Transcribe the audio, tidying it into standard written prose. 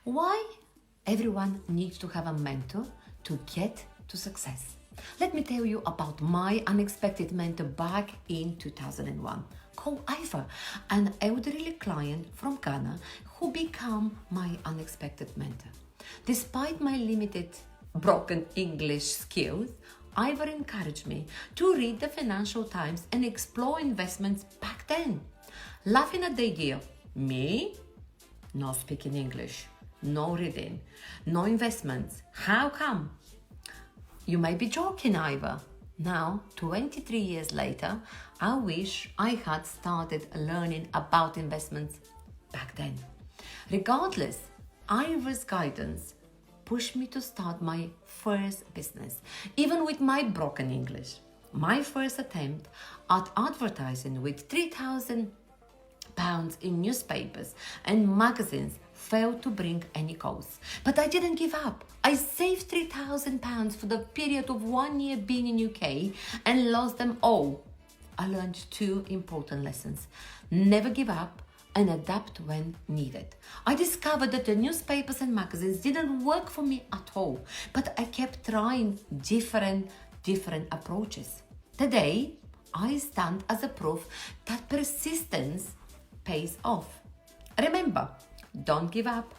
Why everyone needs to have a mentor to get to success. Let me tell you about my unexpected mentor back in 2001, called Ivor, an elderly client from Ghana who became my unexpected mentor. Despite my limited broken English skills, Ivor encouraged me to read the Financial Times and explore investments back then. Laughing at the idea, me? No speaking English, no reading, no investments. How come? You may be joking, Ivor. Now, 23 years later, I wish I had started learning about investments back then. Regardless, Ivor's guidance pushed me to start my first business, even with my broken English. My first attempt at advertising with £3,000 in newspapers and magazines failed to bring any calls. But I didn't give up. I saved £3,000 for the period of 1 year being in UK and lost them all. I learned two important lessons. Never give up and adapt when needed. I discovered that the newspapers and magazines didn't work for me at all, but I kept trying different approaches. Today, I stand as a proof that persistence pays off. Remember, don't give up,